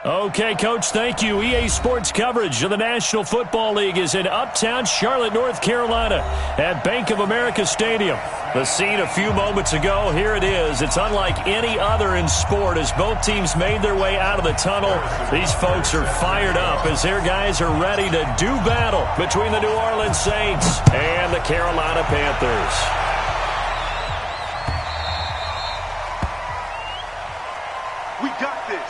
Okay, Coach, thank you. EA Sports coverage of the National Football League is in uptown Charlotte, North Carolina at Bank of America Stadium. The scene a few moments ago, here it is. It's unlike any other in sport as both teams made their way out of the tunnel. These folks are fired up as their guys are ready to do battle between the New Orleans Saints and the Carolina Panthers. We got this.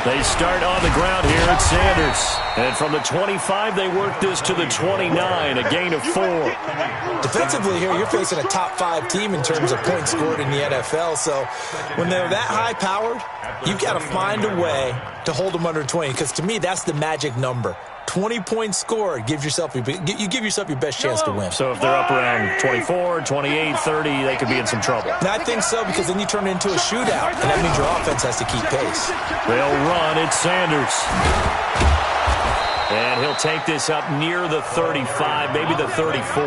They start on the ground here at Sanders. And from the 25, they work this to the 29, a gain of 4. Defensively here, you're facing a top-5 team in terms of points scored in the NFL. So when they're that high-powered, you've got to find a way to hold them under 20. Because to me, that's the magic number. 20 points scored, you give yourself your best chance to win. So if they're up around 24, 28, 30, they could be in some trouble. And I think so, because then you turn it into a shootout, and that means your offense has to keep pace. They'll run. It's Sanders. And he'll take this up near the 35, maybe the 34.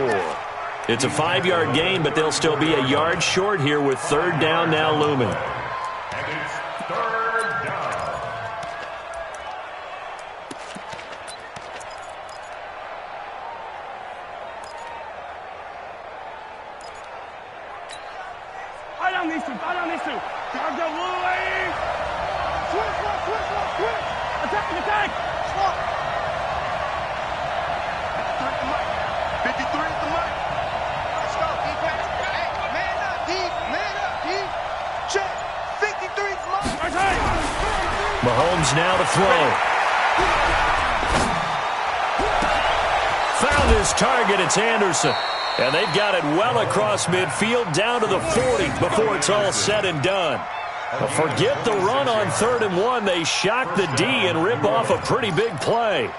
It's a 5-yard gain, but they'll still be a yard short here with third down now looming. Mahomes now to throw. Found his target. It's Anderson. And they've got it well across midfield down to the 40 before it's all said and done. But forget the run on 3rd and 1. They shock the D and rip off a pretty big play.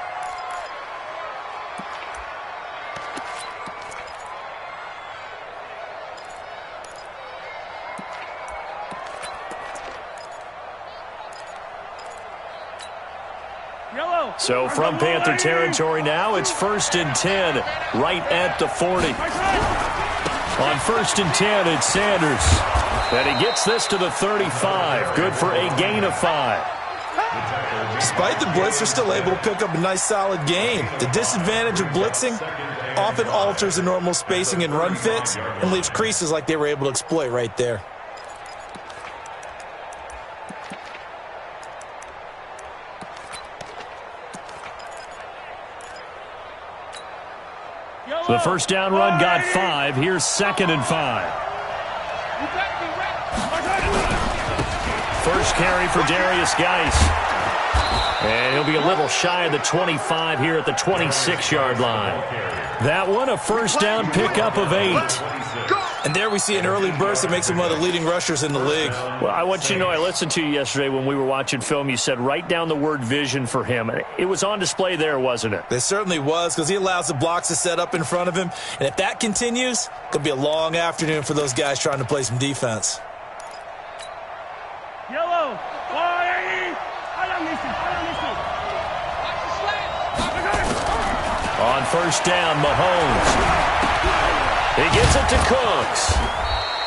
So from Panther territory now, it's 1st and 10, right at the 40. On 1st and 10, it's Sanders. And he gets this to the 35. Good for a gain of 5. Despite the blitz, they're still able to pick up a nice, solid gain. The disadvantage of blitzing often alters the normal spacing and run fits and leaves creases like they were able to exploit right there. The first down run got 5. Here's 2nd and 5. First carry for Darius Geis. And he'll be a little shy of the 25 here at the 26-yard line. That one, a first down pickup of 8. And there we see an early burst that makes him one of the leading rushers in the league. Well, I want you to know, I listened to you yesterday when we were watching film. You said write down the word vision for him. It was on display there, wasn't it? It certainly was, because he allows the blocks to set up in front of him. And if that continues, it could be a long afternoon for those guys trying to play some defense. Yellow. On first down, Mahomes. He gives it to Cooks.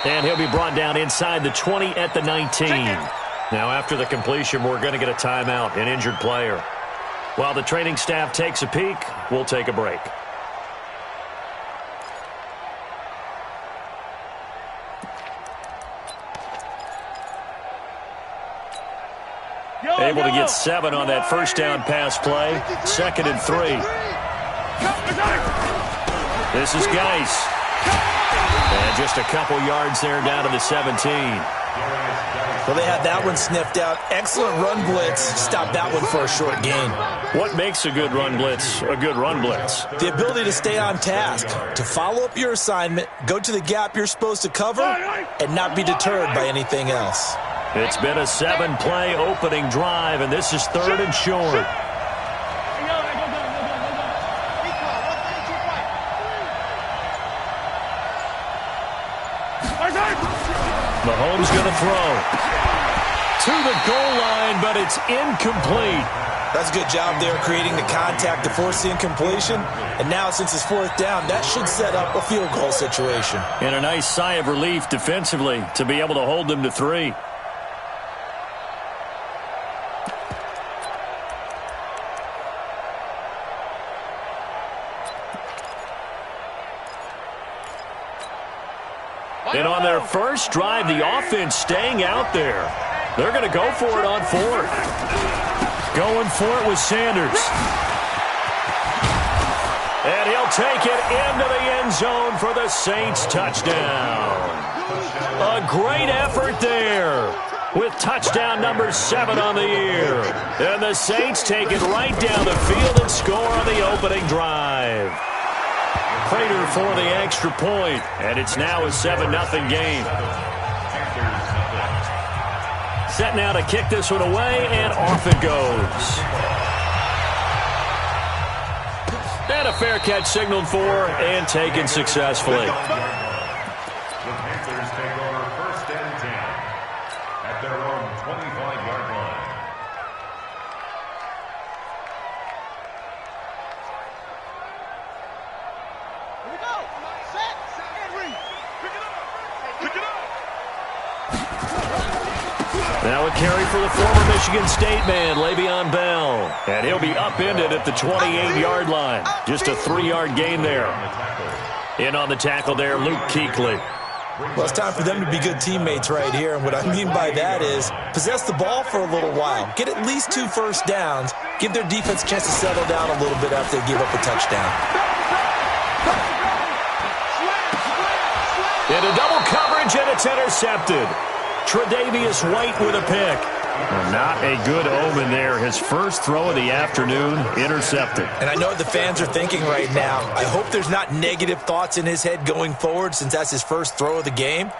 And he'll be brought down inside the 20 at the 19. Now after the completion, we're going to get a timeout, an injured player. While the training staff takes a peek, we'll take a break. Able to get 7 on that first down pass play. 2nd and 3. This is Geis. And just a couple yards there down to the 17. Well, they had that one sniffed out. Excellent run blitz. Stopped that one for a short gain. What makes a good run blitz a good run blitz? The ability to stay on task, to follow up your assignment, go to the gap you're supposed to cover, and not be deterred by anything else. It's been a 7-play opening drive, and this is 3rd and short. Mahomes going to throw. To the goal line, but it's incomplete. That's a good job there creating the contact to force the incompletion. And now since it's fourth down, that should set up a field goal situation. And a nice sigh of relief defensively to be able to hold them to 3. And on their first drive, the offense staying out there. They're going to go for it on 4th. Going for it with Sanders. And he'll take it into the end zone for the Saints touchdown. A great effort there with touchdown number 7 on the year. And the Saints take it right down the field and score on the opening drive. Prater for the extra point, and it's now a 7-0 game. Set now to kick this one away, and off it goes. And a fair catch signaled for and taken successfully. The Panthers take over 1st and 10 at their own 25-yard line. Here we go. Set. Henry. Pick it up. Pick it up. Now a carry for the former Michigan State man, Le'Veon Bell. And he'll be upended at the 28-yard line. Just a 3-yard gain there. In on the tackle there, Luke Kuechly. Well, it's time for them to be good teammates right here. And what I mean by that is possess the ball for a little while. Get at least 2 first downs. Give their defense a chance to settle down a little bit after they give up a touchdown. Into double coverage, and it's intercepted. Tre'Davious White with a pick. Well, not a good omen there. His first throw of the afternoon, intercepted. And I know what the fans are thinking right now. I hope there's not negative thoughts in his head going forward since that's his first throw of the game.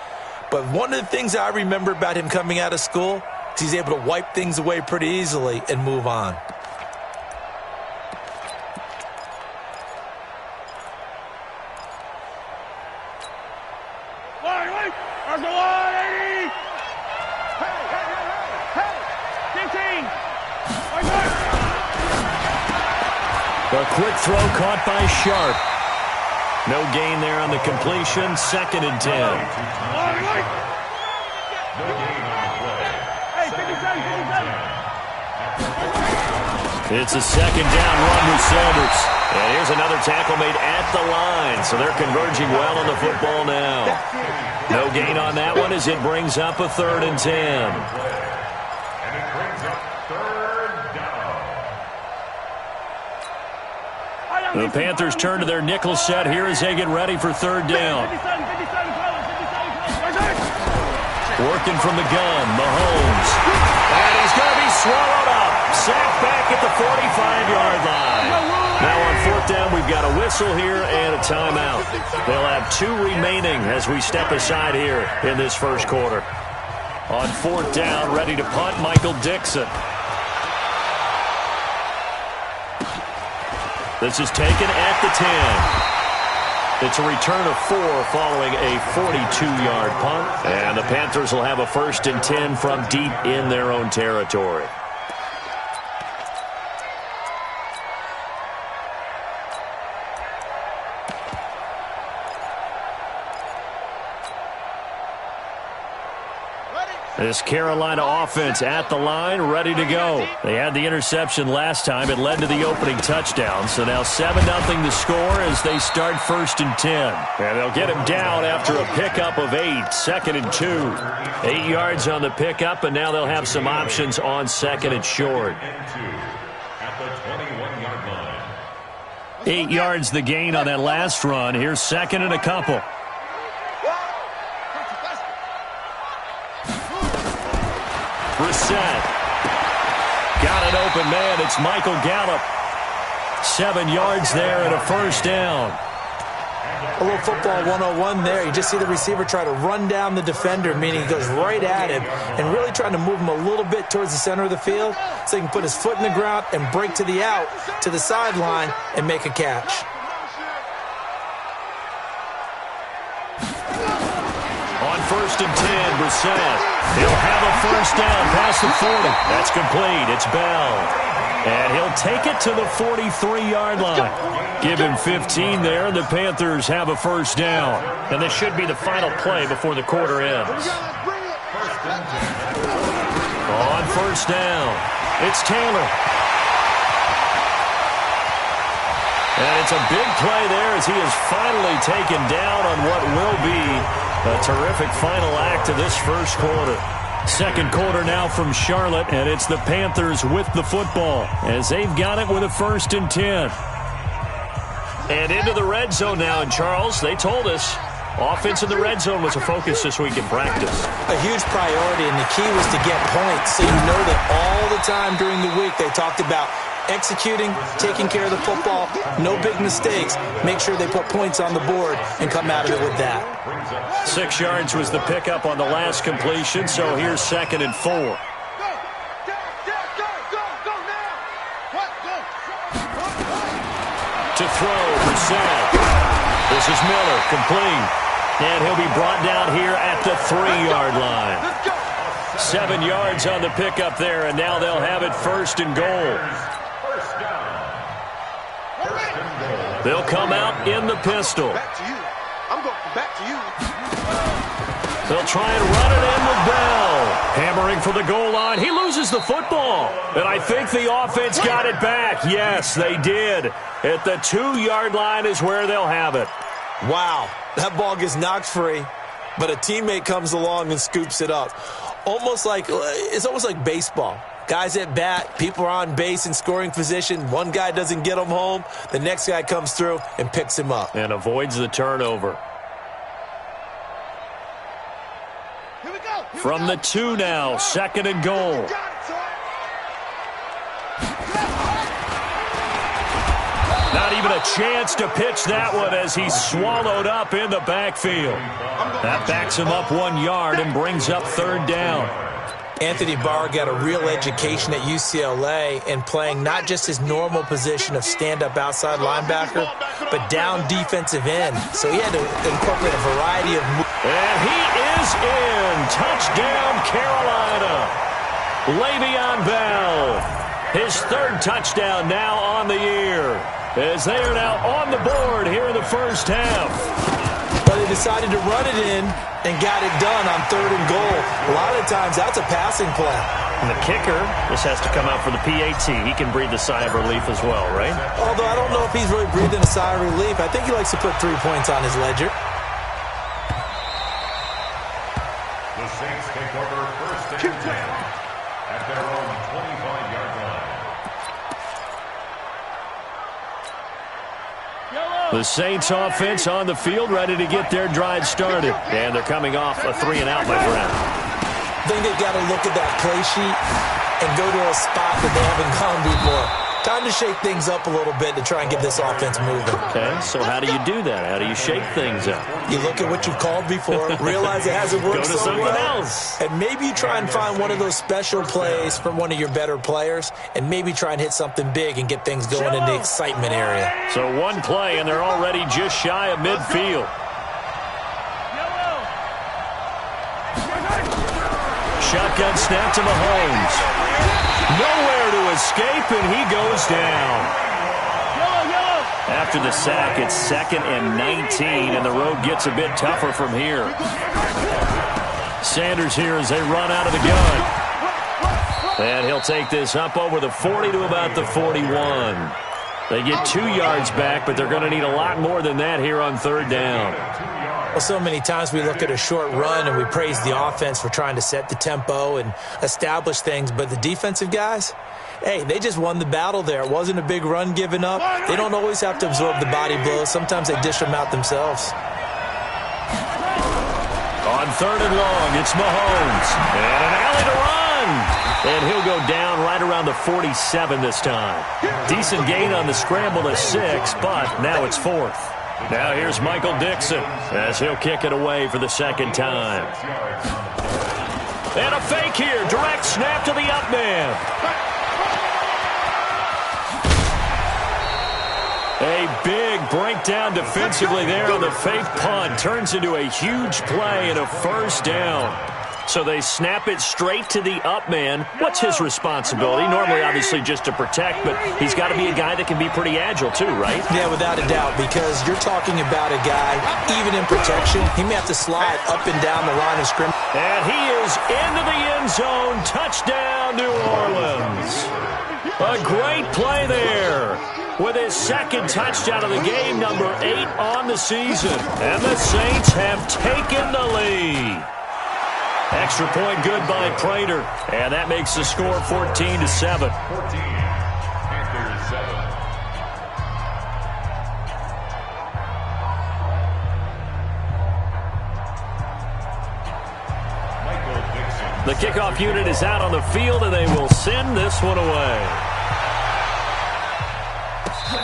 But one of the things I remember about him coming out of school is he's able to wipe things away pretty easily and move on. A quick throw caught by Sharp. No gain there on the completion. 2nd and 10. It's a 2nd down run with Sanders. And here's another tackle made at the line. So they're converging well on the football now. No gain on that one as it brings up a 3rd and 10. And it brings up 3rd down. The Panthers turn to their nickel set here as they get ready for 3rd down. Working from the gun, Mahomes. And he's going to be swallowed up. Sacked back at the 45-yard line. Now on 4th down, we've got a whistle here and a timeout. They'll have 2 remaining as we step aside here in this first quarter. On 4th down, ready to punt, Michael Dixon. This is taken at the 10. It's a return of 4 following a 42-yard punt. And the Panthers will have a 1st and 10 from deep in their own territory. This Carolina offense at the line, ready to go. They had the interception last time. It led to the opening touchdown. So now 7-0 to score as they start 1st and 10. And they'll get him down after a pickup of 8. 2nd and 2. 8 yards on the pickup, and now they'll have some options on 2nd and short. At the 21-yard line. 8 yards the gain on that last run. Here's 2nd and a couple. Brissett. Got an open man. It's Michael Gallup. 7 yards there and a 1st down. A little football 101 there. You just see the receiver try to run down the defender, meaning he goes right at him and really trying to move him a little bit towards the center of the field so he can put his foot in the ground and break to the out, to the sideline, and make a catch. On first and 10, Brissett. He'll have a first down past the 40. That's complete. It's Bell. And he'll take it to the 43-yard line. Give him 15 there, and the Panthers have a first down. And this should be the final play before the quarter ends. On first down, it's Taylor. And it's a big play there as he is finally taken down on what will be a terrific final act of this first quarter. Second quarter now from Charlotte, and it's the Panthers with the football as they've got it with a first and 10. And into the red zone now, and Charles, they told us offense in the red zone was a focus this week in practice. A huge priority, and the key was to get points. So you know that all the time during the week they talked about executing, taking care of the football, no big mistakes. Make sure they put points on the board and come out of it with that. 6 yards was the pickup on the last completion, so here's second and 4. To throw, Brissett. This is Miller, complete. And he'll be brought down here at the 3-yard line. 7 yards on the pickup there, and now they'll have it first and goal. They'll come out in the pistol. Back to you. I'm going back to you. They'll try and run it in with Bell. Hammering for the goal line. He loses the football. And I think the offense got it back. Yes, they did. At the 2-yard line is where they'll have it. Wow, that ball gets knocked free, but a teammate comes along and scoops it up. It's almost like baseball. Guys at bat, people are on base in scoring position. One guy doesn't get him home. The next guy comes through and picks him up. And avoids the turnover. Here we go. From the 2 now, second and goal. Not even a chance to pitch that one as he's swallowed up in the backfield. That backs him up 1 yard and brings up third down. Anthony Barr got a real education at UCLA in playing not just his normal position of stand-up outside linebacker, but down defensive end. So he had to incorporate a variety of moves. And he is in. Touchdown, Carolina. Le'Veon Bell. His third touchdown now on the year, as they are now on the board here in the first half. But they decided to run it in and got it done on third and goal. A lot of times that's a passing play. And the kicker, this has to come out for the PAT. He can breathe a sigh of relief as well, right? Although I don't know if he's really breathing a sigh of relief. I think he likes to put 3 points on his ledger. The Saints take over first and 10 at their own 25-yard line. The Saints offense on the field, ready to get their drive started. And they're coming off a 3-and-out, my friend. I think they've got to look at that play sheet and go to a spot that they haven't gone before. Time to shake things up a little bit to try and get this offense moving. Okay, so how do you do that? How do you shake things up? You look at what you've called before, realize it hasn't worked Go to so something well, else. and maybe you try and find one of those special plays from one of your better players, and maybe try and hit something big and get things going in the excitement area. So one play, and they're already just shy of midfield. Shotgun snap to Mahomes. Nowhere to escape, and he goes down. After the sack, it's 2nd and 19, and the road gets a bit tougher from here. Sanders here as they run out of the gun. And he'll take this up over the 40 to about the 41. They get 2 yards back, but they're going to need a lot more than that here on third down. Well, so many times we look at a short run and we praise the offense for trying to set the tempo and establish things, but the defensive guys, hey, they just won the battle there. It wasn't a big run given up. They don't always have to absorb the body blows. Sometimes they dish them out themselves. On third and long, it's Mahomes. And an alley to run. And he'll go down right around the 47 this time. Decent gain on the scramble to 6, but now it's 4th. Now here's Michael Dixon as he'll kick it away for the second time. And a fake here. Direct snap to the up man. A big breakdown defensively there on the fake punt. Turns into a huge play and a first down. So they snap it straight to the up man. What's his responsibility? Normally, obviously, just to protect, but he's got to be a guy that can be pretty agile too, right? Yeah, without a doubt, because you're talking about a guy, even in protection, he may have to slide up and down the line of scrimmage. And he is into the end zone. Touchdown, New Orleans. A great play there with his second touchdown of the game, number 8 on the season. And the Saints have taken the lead. Extra point good by Prater. And that makes the score 14-7. 14, Panthers 7. The kickoff unit is out on the field, and they will send this one away.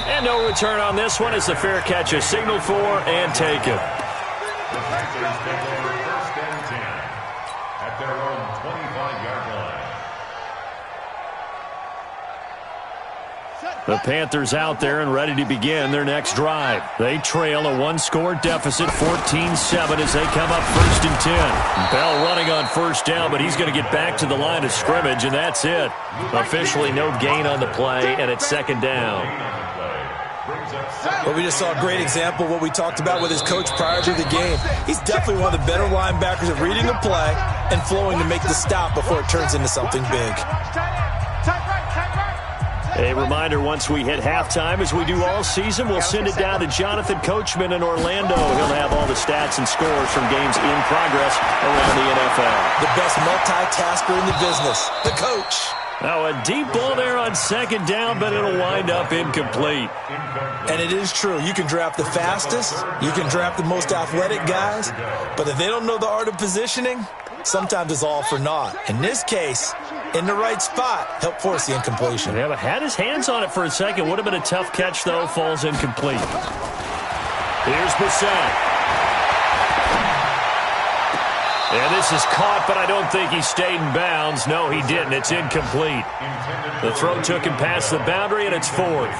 And no return on this one as the fair catch is signaled for and taken. The Panthers take over first and 10 at their own 25-yard line. The Panthers out there and ready to begin their next drive. They trail a one-score deficit, 14-7, as they come up first and 10. Bell running on first down, but he's going to get back to the line of scrimmage, and that's it. Officially no gain on the play, and it's second down. Well, we just saw a great example of what we talked about with his coach prior to the game. He's definitely one of the better linebackers at reading the play and flowing to make the stop before it turns into something big. A reminder, once we hit halftime, as we do all season, we'll send it down to Jonathan Coachman in Orlando. He'll have all the stats and scores from games in progress around the NFL. The best multitasker in the business, the coach. Now a deep ball there on second down, but it'll wind up incomplete. And it is true. You can draft the fastest. You can draft the most athletic guys. But if they don't know the art of positioning, sometimes it's all for naught. In this case, in the right spot, helped force the incompletion. Yeah, but had his hands on it for a second. Would have been a tough catch, though. Falls incomplete. Here's Bissett. And this is caught, but I don't think he stayed in bounds. No, he didn't. It's incomplete. The throw took him past the boundary, and it's fourth.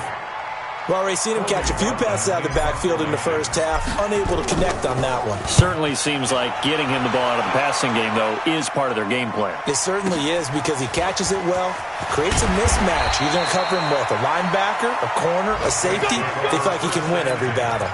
We've already seen him catch a few passes out of the backfield in the first half, unable to connect on that one. Certainly seems like getting him the ball out of the passing game, though, is part of their game plan. It certainly is, because he catches it well, creates a mismatch. You're going to cover him with a linebacker, a corner, a safety. They feel like he can win every battle.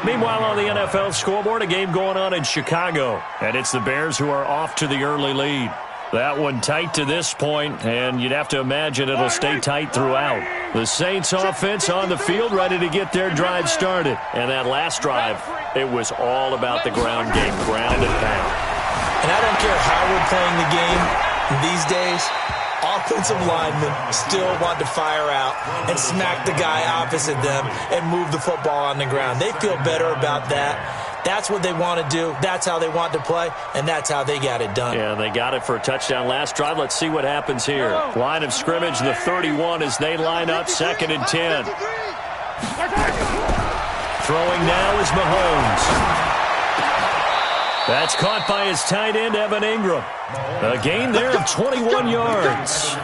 Meanwhile, on the NFL scoreboard, a game going on in Chicago. And it's the Bears who are off to the early lead. That one tight to this point, and you'd have to imagine it'll stay tight throughout. The Saints offense on the field, ready to get their drive started. And that last drive, it was all about the ground game, ground and pound. And I don't care how we're playing the game these days, offensive linemen still want to fire out and smack the guy opposite them and move the football on the ground. They feel better about that. That's what they want to do. That's how they want to play, and that's how they got it done. Yeah, they got it for a touchdown last drive. Let's see what happens here. Line of scrimmage, the 31 as they line up, second and 10. Throwing now is Mahomes. That's caught by his tight end, Evan Ingram. A gain there of 21 yards.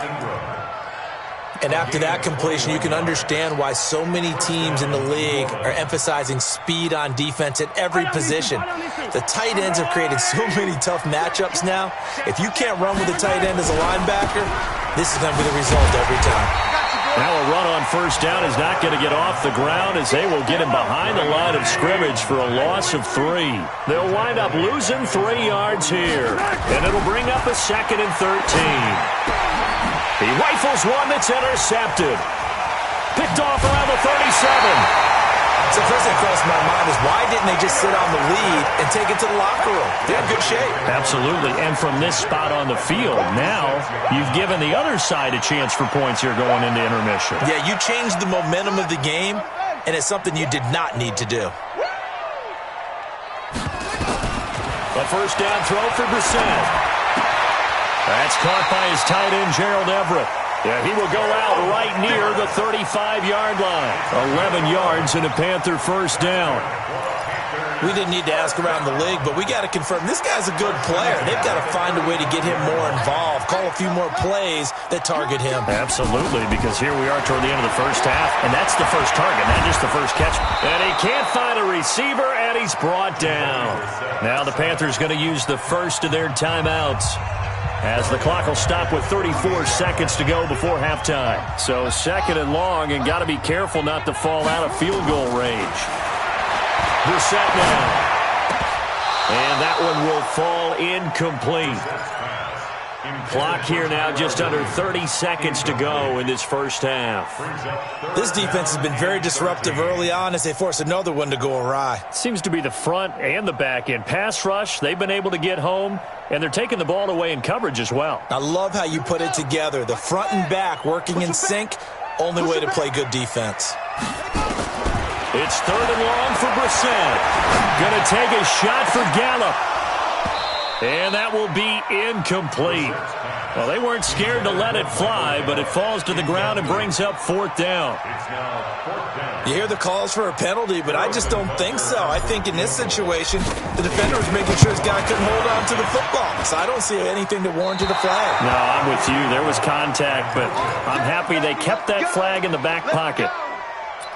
And after that completion, you can understand why so many teams in the league are emphasizing speed on defense at every position. The tight ends have created so many tough matchups now. If you can't run with a tight end as a linebacker, this is going to be the result every time. Now a run on first down is not going to get off the ground as they will get him behind the line of scrimmage for a loss of 3. They'll wind up losing 3 yards here, and it'll bring up a second and 13. He rifles one that's intercepted. Picked off around the 37. So first thing crossed my mind is, why didn't they just sit on the lead and take it to the locker room? They're in good shape. Absolutely. And from this spot on the field, now you've given the other side a chance for points here going into intermission. Yeah, you changed the momentum of the game, and it's something you did not need to do. A first down throw for Bissett. That's caught by his tight end, Gerald Everett. Yeah, he will go out right near the 35-yard line. 11 yards and a Panther first down. We didn't need to ask around the league, but we got to confirm this guy's a good player. They've got to find a way to get him more involved, call a few more plays that target him. Absolutely, because here we are toward the end of the first half, and that's the first target, not just the first catch. And he can't find a receiver, and he's brought down. Now the Panthers going to use the first of their timeouts, as the clock will stop with 34 seconds to go before halftime. So second and long, and got to be careful not to fall out of field goal range. Brissett now. And that one will fall incomplete. Clock here now, just under 30 seconds to go in this first half. This defense has been very disruptive early on as they force another one to go awry. Seems to be the front and the back end. Pass rush, they've been able to get home, and they're taking the ball away in coverage as well. I love how you put it together. The front and back working in sync, only way to play good defense. It's third and long for Brissett. Going to take a shot for Gallup. And that will be incomplete. Well, they weren't scared to let it fly, but it falls to the ground and brings up fourth down. You hear the calls for a penalty, but I just don't think so. I think in this situation, the defender was making sure his guy couldn't hold on to the football. So I don't see anything that warranted a flag. No, I'm with you. There was contact, but I'm happy they kept that flag in the back pocket.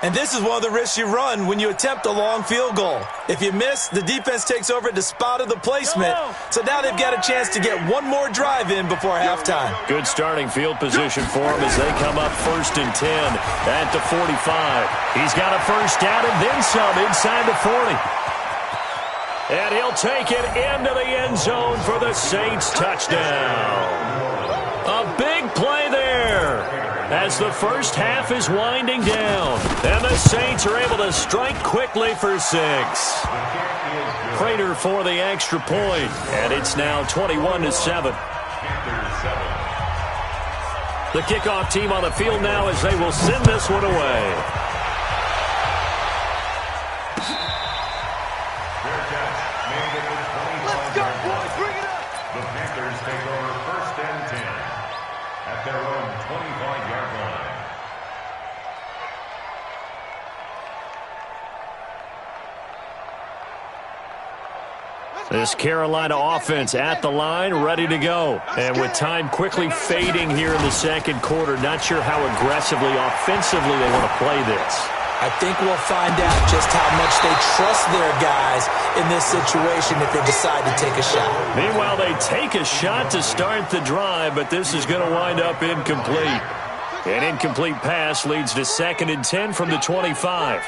And this is one of the risks you run when you attempt a long field goal. If you miss, the defense takes over at the spot of the placement. So now they've got a chance to get one more drive in before halftime. Good starting field position for them as they come up first and 10 at the 45. He's got a first down and then some inside the 40. And he'll take it into the end zone for the Saints touchdown. A big play there as the first half is winding down. And the Saints are able to strike quickly for 6. Prater for the extra point. And it's now 21-7. The kickoff team on the field now as they will send this one away. Let's go, boys. Bring it up. The Panthers take over first and 10 at their own 25-yard line. This Carolina offense at the line, ready to go. And with time quickly fading here in the second quarter, not sure how aggressively, offensively they want to play this. I think we'll find out just how much they trust their guys in this situation if they decide to take a shot. Meanwhile, they take a shot to start the drive, but this is going to wind up incomplete. An incomplete pass leads to second and 10 from the 25.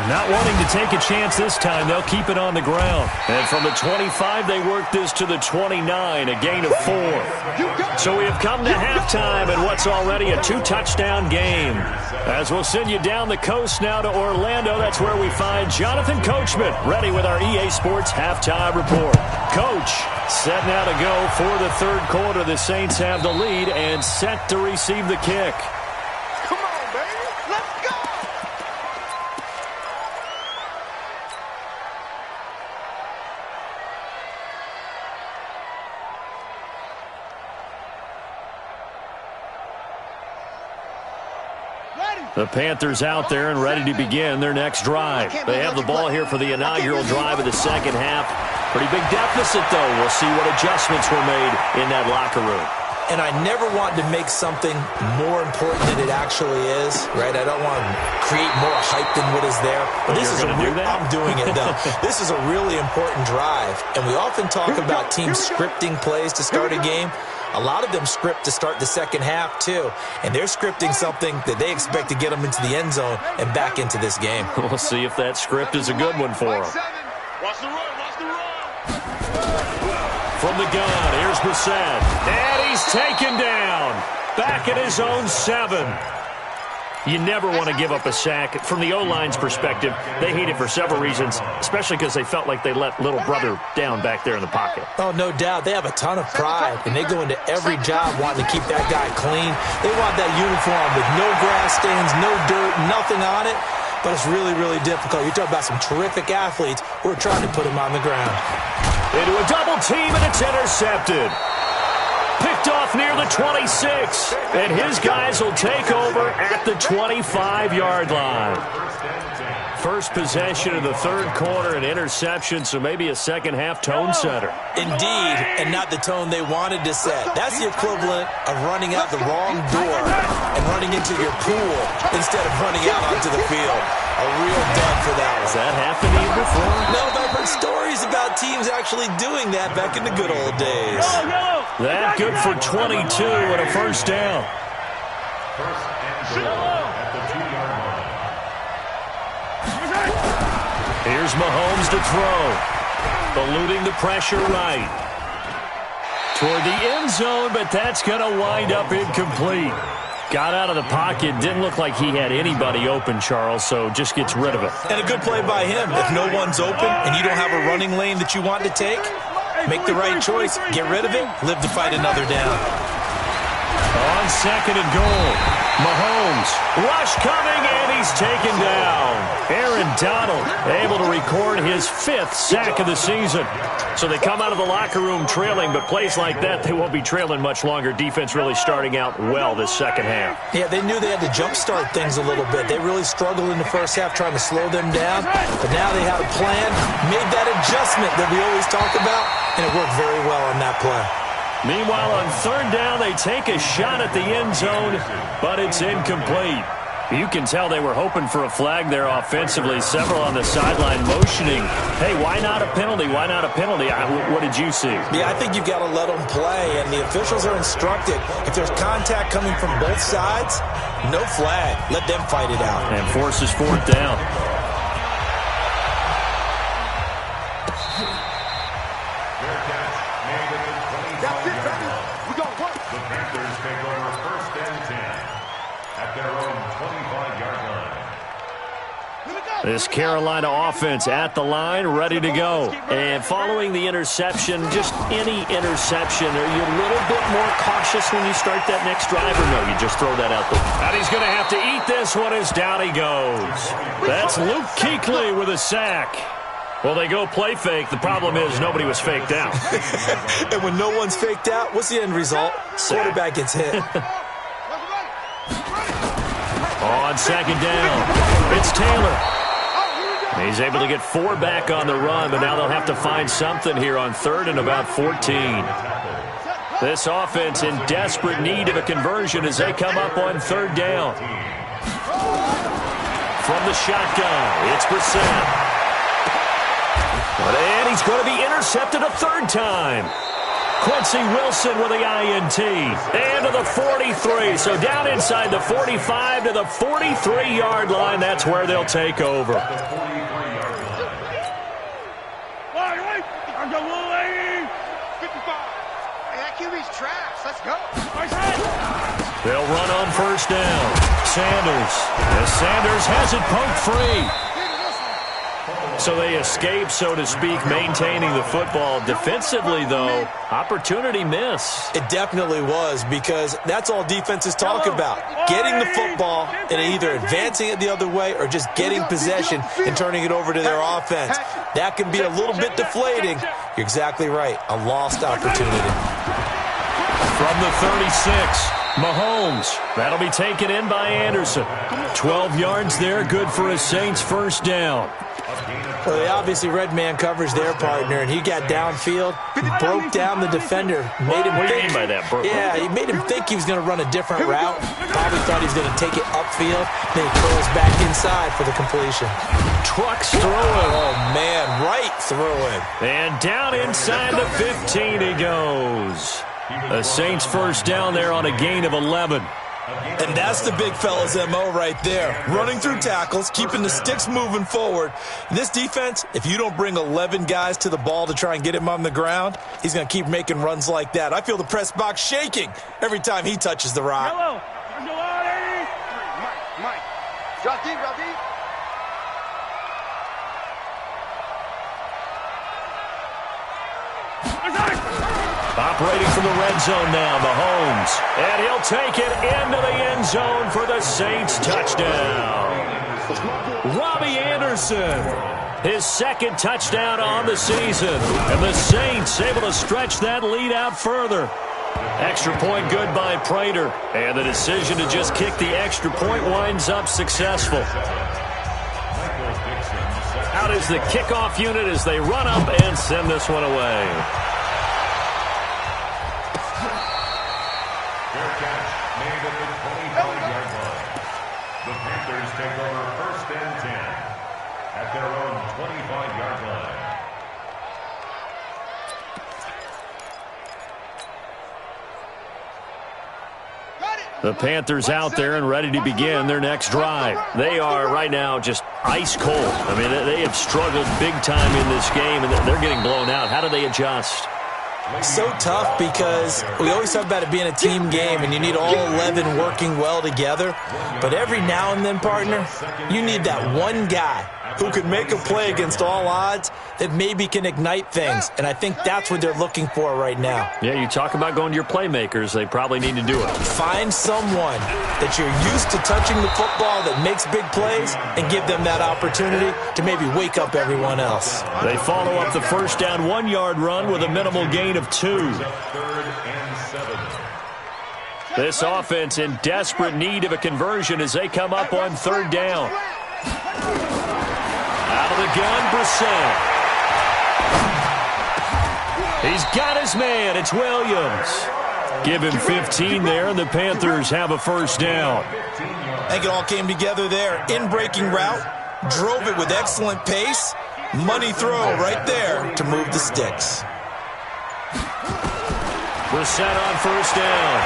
Not wanting to take a chance this time, they'll keep it on the ground. And from the 25, they work this to the 29, a gain of 4. So we have come to halftime in what's already a 2-touchdown game. As we'll send you down the coast now to Orlando, that's where we find Jonathan Coachman, ready with our EA Sports Halftime Report. Coach, set now to go for the third quarter. The Saints have the lead and set to receive the kick. Come on, baby. Let's go. The Panthers out there and ready to begin their next drive. They have the ball here for the inaugural drive of the second half. Pretty big deficit, though. We'll see what adjustments were made in that locker room. And I never want to make something more important than it actually is, right? I don't want to create more hype than what is there. But this is I'm doing it, though. This is a really important drive. And we often talk about teams scripting plays to start a game. A lot of them script to start the second half, too. And they're scripting something that they expect to get them into the end zone and back into this game. We'll see if that script is a good one for them. Watch the run. Watch the run. From the gun, here's Brissett. And he's taken down. Back at his own 7. You never want to give up a sack. From the O-line's perspective, they hate it for several reasons, especially because they felt like they let little brother down back there in the pocket. Oh, no doubt. They have a ton of pride, and they go into every job wanting to keep that guy clean. They want that uniform with no grass stains, no dirt, nothing on it. But it's really, really difficult. You're talking about some terrific athletes who are trying to put him on the ground. Into a double team, and it's intercepted. Picked off near the 26, and his guys will take over at the 25-yard line. First possession of the third quarter, an interception, so maybe a second-half tone setter. Indeed, and not the tone they wanted to set. That's the equivalent of running out the wrong door and running into your pool instead of running out onto the field. A real dud for that one. Has that happened to you before? No, but I've heard stories about teams actually doing that back in the good old days. That good for 22 and a first down. First and goal at the 2-yard line. Here's Mahomes to throw. Eluding the pressure right. Toward the end zone, but that's going to wind up incomplete. Got out of the pocket. Didn't look like he had anybody open, Charles, so just gets rid of it. And a good play by him. If no one's open and you don't have a running lane that you want to take, make the right choice. Get rid of it. Live to fight another down. On second and goal, Mahomes, rush coming, and he's taken down. Aaron Donald able to record his 5th sack of the season. So they come out of the locker room trailing, but plays like that, they won't be trailing much longer. Defense really starting out well this second half. Yeah, they knew they had to jumpstart things a little bit. They really struggled in the first half trying to slow them down, but now they had a plan, made that adjustment that we always talk about, and it worked very well on that play. Meanwhile, on third down, they take a shot at the end zone, but it's incomplete. You can tell they were hoping for a flag there offensively. Several on the sideline motioning, hey, why not a penalty? Why not a penalty? What did you see? Yeah, I think you've got to let them play, and the officials are instructed. If there's contact coming from both sides, no flag. Let them fight it out. And forces fourth down. The Panthers take over first and 10 at their own 25-yard line. This Carolina offense at the line, ready to go. And following the interception, just any interception, are you a little bit more cautious when you start that next drive, or no, you just throw that out there? And he's going to have to eat this one as down he goes. That's Luke Kuechly with a sack. Well, they go play fake. The problem is nobody was faked out. And when no one's faked out, what's the end result? Quarterback gets hit. On second down, it's Taylor. He's able to get 4 back on the run, but now they'll have to find something here on third and about 14. This offense in desperate need of a conversion as they come up on third down. From the shotgun, it's Brissett. And he's going to be intercepted a third time. Quincy Wilson with the INT. And to the 43. So down inside the 45 to the 43-yard line. That's where they'll take over. Let's go. They'll run on first down. Sanders. As Sanders has it poked free. So they escape, so to speak, maintaining the football. Defensively, though, opportunity miss. It definitely was, because that's all defenses talk about. Getting the football and either advancing it the other way or just getting possession and turning it over to their offense. That can be a little bit deflating. You're exactly right. A lost opportunity. From the 36, Mahomes. That'll be taken in by Anderson. 12 yards there, good for a Saints first down. Well, they obviously read man coverage their partner, and he got downfield, broke down the defender, made him What do you think. mean by that, bro? Yeah, he made him think he was going to run a different route. Probably thought he was going to take it upfield. Then he curls back inside for the completion. Trucks through him. Oh, man, right through him. And down inside the 15 he goes. The Saints first down there on a gain of 11. And that's the big fella's MO right there. Running through tackles, keeping the sticks moving forward. This defense, if you don't bring 11 guys to the ball to try and get him on the ground, he's going to keep making runs like that. I feel the press box shaking every time he touches the rock. Mike. Drop deep. Operating from the red zone now, Mahomes. And he'll take it into the end zone for the Saints touchdown. Robbie Anderson, his second touchdown on the season. And the Saints able to stretch that lead out further. Extra point good by Prater. And the decision to just kick the extra point winds up successful. Out is the kickoff unit as they run up and send this one away. Fair catch made at the 25-yard line. The Panthers take over 1st and 10 at their own 25-yard line. The Panthers out there and ready to begin their next drive. They are right now just ice cold. I mean, they have struggled big time in this game, and they're getting blown out. How do they adjust? So tough because we always talk about it being a team game and you need all 11 working well together. But every now and then, partner, you need that one guy who can make a play against all odds that maybe can ignite things. And I think that's what they're looking for right now. Yeah, you talk about going to your playmakers. They probably need to do it. Find someone that you're used to touching the football that makes big plays and give them that opportunity to maybe wake up everyone else. They follow up the first down 1-yard run with a minimal gain of 2. 3rd and 7. This offense in desperate need of a conversion as they come up on 3rd down. Out of the gun, Brissett. He's got his man. It's Williams. Give him 15 there, and the Panthers have a first down. I think it all came together there. In-breaking route, drove it with excellent pace. Money throw right there to move the sticks. Brissett on first down.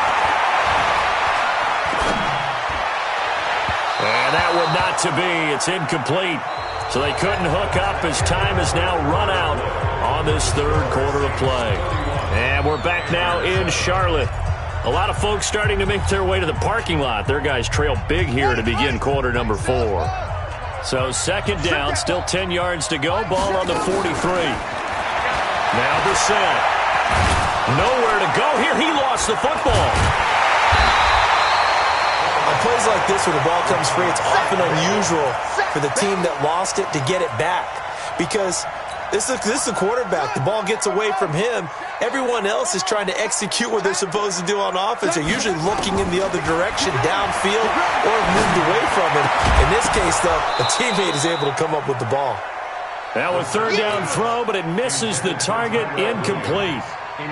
And that one not to be. It's incomplete. So they couldn't hook up as time has now run out on this 3rd quarter of play. And we're back now in Charlotte. A lot of folks starting to make their way to the parking lot. Their guys trail big here to begin quarter number 4. So 2nd down, still 10 yards to go. Ball on the 43. Now Brissett. Nowhere to go here. He lost the football. On plays like this where the ball comes free, it's often unusual for the team that lost it to get it back. Because this is the quarterback. The ball gets away from him. Everyone else is trying to execute what they're supposed to do on offense. They're usually looking in the other direction, downfield, or moved away from it. In this case, though, a teammate is able to come up with the ball. Now a 3rd down throw, but it misses the target. Incomplete.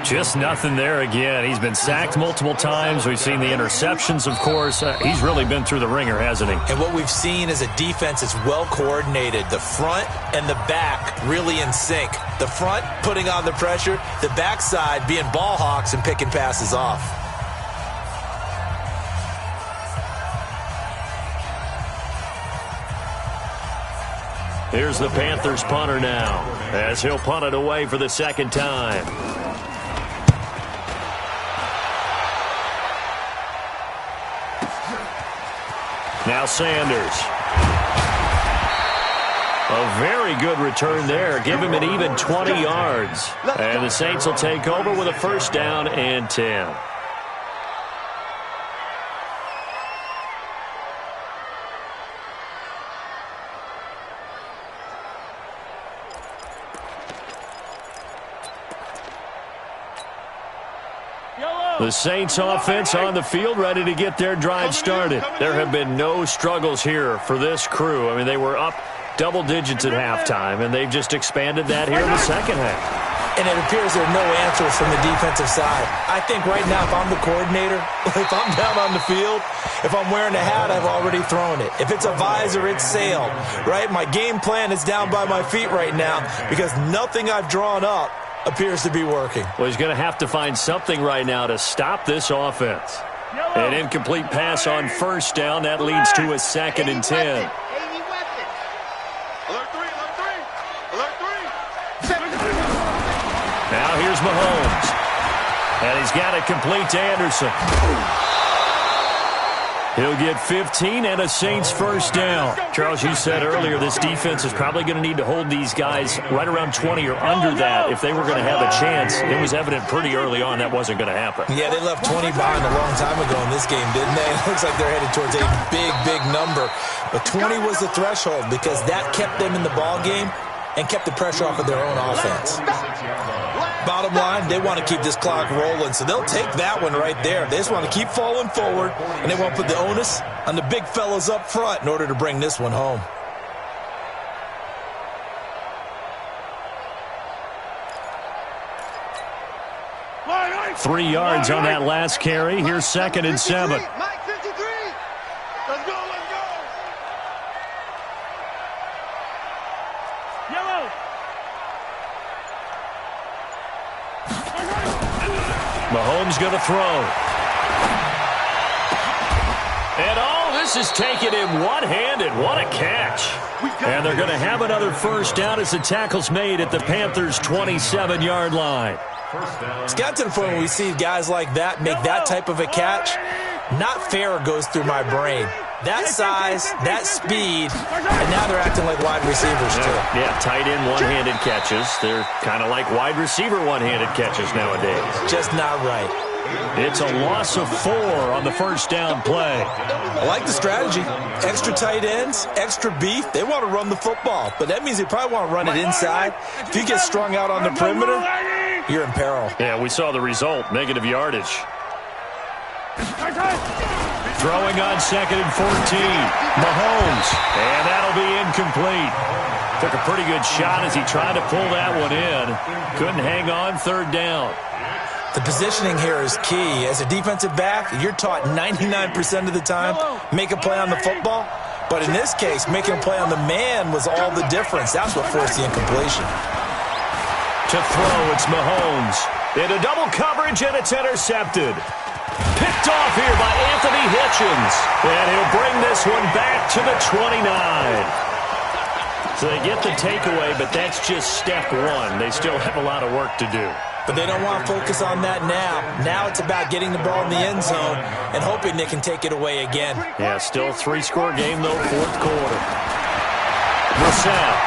Just nothing there again. He's been sacked multiple times. We've seen the interceptions, of course. He's really been through the ringer, hasn't he? And what we've seen is a defense that's well coordinated. The front and the back really in sync. The front putting on the pressure. The backside being ball hawks and picking passes off. Here's the Panthers punter now as he'll punt it away for the 2nd time. Now Sanders. A very good return there. Give him an even 20 yards. And the Saints will take over with a first down and 10. The Saints offense on the field, ready to get their drive started. There have been no struggles here for this crew. I mean, they were up double digits at halftime, and they've just expanded that here in the 2nd half. And it appears there are no answers from the defensive side. I think right now, if I'm the coordinator, if I'm down on the field, if I'm wearing a hat, I've already thrown it. If it's a visor, it's sailed, right? My game plan is down by my feet right now because nothing I've drawn up appears to be working. Well, he's going to have to find something right now to stop this offense. An incomplete pass on first down. That leads to a 2nd and 10. Now here's Mahomes. And he's got it complete to Anderson. He'll get 15 and a Saints first down. Charles, you said earlier this defense is probably going to need to hold these guys right around 20 or under that if they were going to have a chance. It was evident pretty early on that wasn't going to happen. Yeah, they left 20 behind a long time ago in this game, didn't they? It looks like they're headed towards a big, big number. But 20 was the threshold because that kept them in the ball game and kept the pressure off of their own offense. Bottom line, they want to keep this clock rolling, so they'll take that one right there. They just want to keep falling forward, and they want to put the onus on the big fellas up front in order to bring this one home. 3 yards on that last carry. Here's 2nd and 7. Mike, 53. Let's go, let's go. Yellow. Mahomes going to throw. And this is taken in one-handed. What a catch. And they're going to have another first down as the tackle's made at the Panthers' 27-yard line. It's got to the point where we see guys like that make that type of a catch. Not fair goes through my brain. That size, that speed, and now they're acting like wide receivers too. Yeah, tight end one-handed catches. They're kind of like wide receiver one-handed catches nowadays. Just not right. It's a loss of 4 on the first down play. I like the strategy. Extra tight ends, extra beef. They want to run the football, but that means they probably want to run it inside. If you get strung out on the perimeter, you're in peril. Yeah, we saw the result, negative yardage. Throwing on 2nd and 14. Mahomes, and that'll be incomplete. Took a pretty good shot as he tried to pull that one in. Couldn't hang on, 3rd down. The positioning here is key. As a defensive back, you're taught 99% of the time, make a play on the football. But in this case, making a play on the man was all the difference. That's what forced the incompletion. To throw, it's Mahomes. Into double coverage, and it's intercepted. Picked off here by Anthony Hitchens. And he'll bring this one back to the 29. So they get the takeaway, but that's just step 1. They still have a lot of work to do. But they don't want to focus on that now. Now it's about getting the ball in the end zone and hoping they can take it away again. Yeah, still a 3-score game, though, 4th quarter. Brissett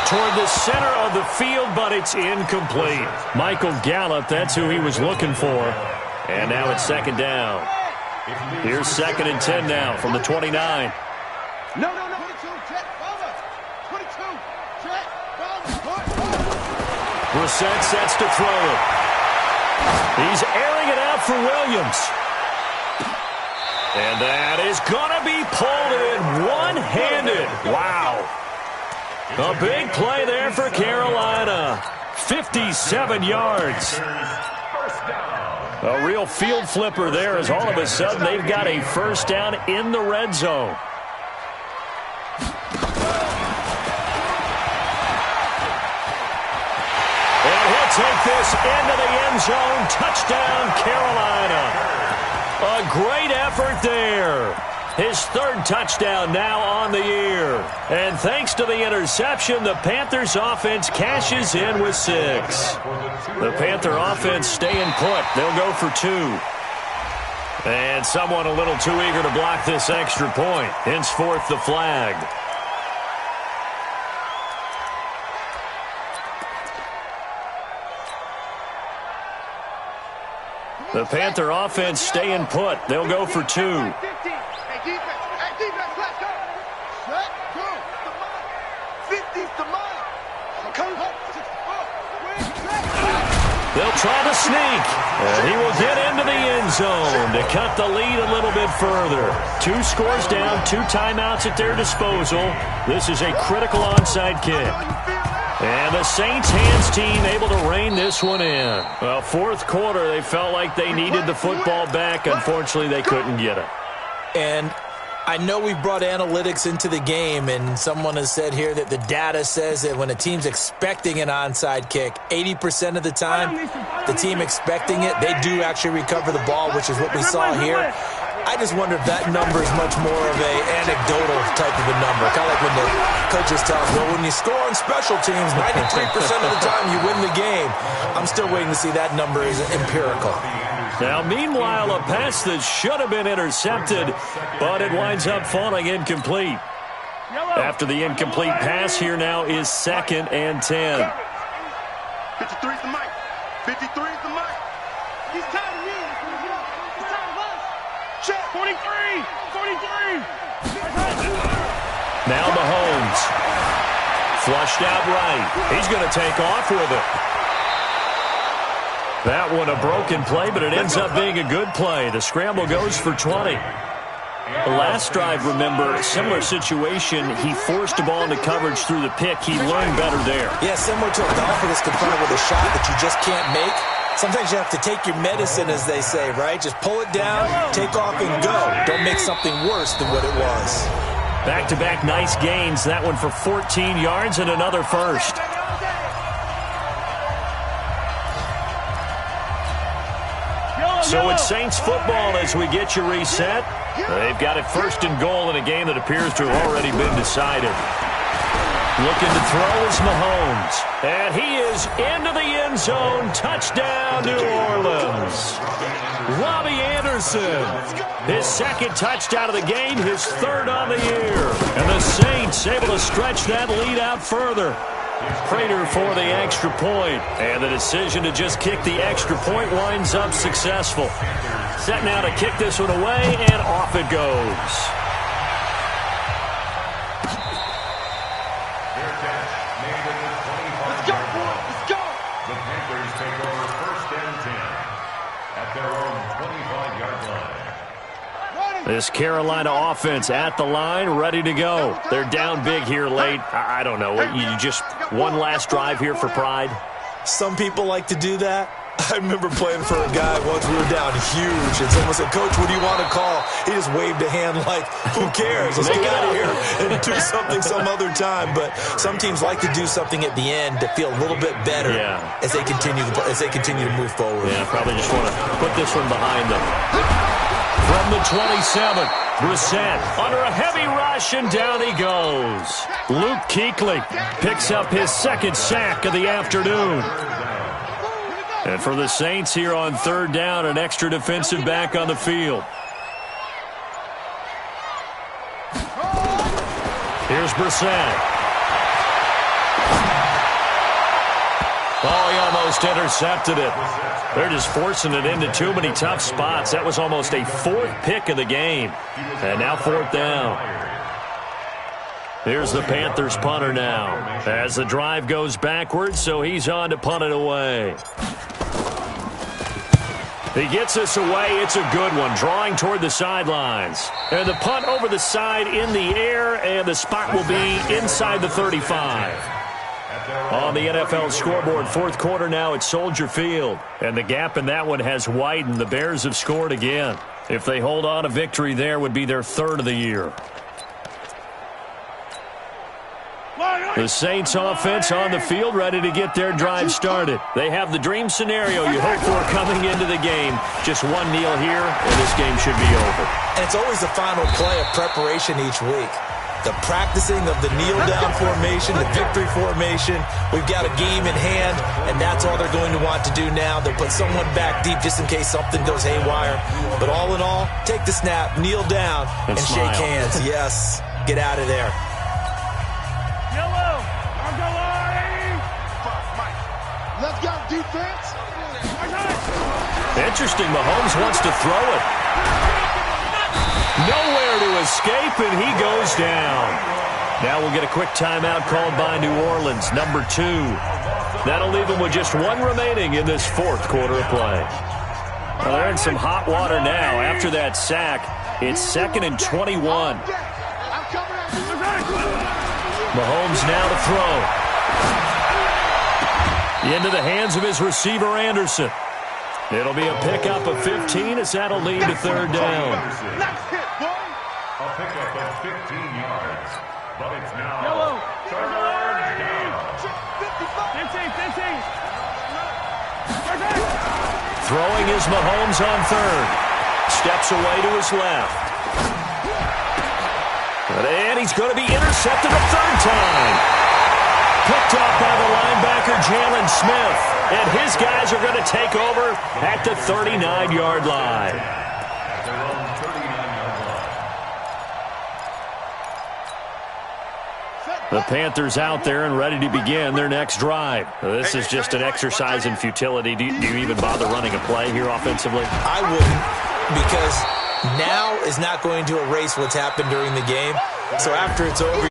toward the center of the field, but it's incomplete. Michael Gallup, that's who he was looking for. And now it's 2nd down. Here's 2nd and 10 now from the 29. No. 22, check, over. 22, check, over. Brissett sets to throw it. He's airing it out for Williams. And that is going to be pulled in one-handed. Wow. A big play there for Carolina. 57 yards. A real field flipper there as all of a sudden they've got a first down in the red zone. And he'll take this into the end zone. Touchdown, Carolina. A great effort there. His 3rd touchdown now on the year. And thanks to the interception, the Panthers offense cashes in with 6. The Panther offense staying put. They'll go for 2. And someone a little too eager to block this extra point. Henceforth, the flag. The Panther offense staying put. They'll go for 2. Hey, defense, let's go. Set, go. 50's the mark. They'll try to sneak. And he will get into the end zone to cut the lead a little bit further. 2 scores down, 2 timeouts at their disposal. This is a critical onside kick. And the Saints hands team able to rein this one in. Well, 4th quarter, they felt like they needed the football back. Unfortunately, they couldn't get it. And I know we've brought analytics into the game, and someone has said here that the data says that when a team's expecting an onside kick, 80% of the time, the team expecting it, they do actually recover the ball, which is what we saw here. I just wonder if that number is much more of a anecdotal type of a number. Kind of like when the coaches tell us, well, when you score on special teams, 93% of the time you win the game. I'm still waiting to see that number is empirical. Now, meanwhile, a pass that should have been intercepted, but it winds up falling incomplete. After the incomplete pass, here now is 2nd and 10. 53's the mic. 53's the mic. He's tired of me. He's tired of us. Check. 43. 43. Now Mahomes. Flushed out right. He's going to take off with it. That one a broken play, but it ends up being a good play. The scramble goes for 20. The last drive, remember, similar situation. He forced the ball into coverage through the pick. He learned better there. Yeah, similar to a golfer that's confronted with a shot that you just can't make. Sometimes you have to take your medicine, as they say, right? Just pull it down, take off, and go. Don't make something worse than what it was. Back-to-back nice gains. That one for 14 yards and another first. So it's Saints football as we get you reset. They've got it first and goal in a game that appears to have already been decided. Looking to throw is Mahomes. And he is into the end zone. Touchdown, New Orleans. Robbie Anderson. His second touchdown of the game, his third on the year. And the Saints able to stretch that lead out further. Prater for the extra point. And the decision to just kick the extra point winds up successful. Set now to kick this one away, and off it goes. This Carolina offense at the line, ready to go. They're down big here late. I don't know. You just one last drive here for pride? Some people like to do that. I remember playing for a guy once. We were down huge, and someone said, "Coach, what do you want to call?" He just waved a hand like, who cares? Let's get out of here and do something some other time. But some teams like to do something at the end to feel a little bit better as they continue to move forward. Yeah, probably just want to put this one behind them. From the 27, Brissett under a heavy rush, and down he goes. Luke Kuechly picks up his second sack of the afternoon. And for the Saints here on third down, an extra defensive back on the field. Here's Brissett. Oh, he almost intercepted it. They're just forcing it into too many tough spots. That was almost a fourth pick of the game. And now fourth down. Here's the Panthers punter now. As the drive goes backwards, so he's on to punt it away. He gets this away. It's a good one, drawing toward the sidelines. And the punt over the side in the air, and the spot will be inside the 35. On the NFL scoreboard, fourth quarter now at Soldier Field. And the gap in that one has widened. The Bears have scored again. If they hold on, a victory there would be their third of the year. The Saints offense on the field, ready to get their drive started. They have the dream scenario you hope for coming into the game. Just one kneel here, and this game should be over. And it's always the final play of preparation each week. The practicing of the kneel-down formation, the victory formation. We've got a game in hand, and that's all they're going to want to do now. They'll put someone back deep just in case something goes haywire. But all in all, take the snap, kneel down, and shake hands. Yes, get out of there. Let's go, defense. Interesting, Mahomes wants to throw it. Nowhere to escape, and he goes down. Now we'll get a quick timeout called by New Orleans, number 2. That'll leave them with just one remaining in this fourth quarter of play. Well, they're in some hot water now. After that sack, it's 2nd and 21. Mahomes now to throw. Into the hands of his receiver, Anderson. It'll be a pickup of 15 as that'll lead to third down. A pickup of 15 yards, but it's now third down. 15. Throwing is Mahomes on third. Steps away to his left. And he's going to be intercepted a third time. Picked up by the linebacker, Jalen Smith. And his guys are going to take over at the 39-yard line. The Panthers out there and ready to begin their next drive. This is just an exercise in futility. Do you even bother running a play here offensively? I wouldn't, because now is not going to erase what's happened during the game. So after it's over,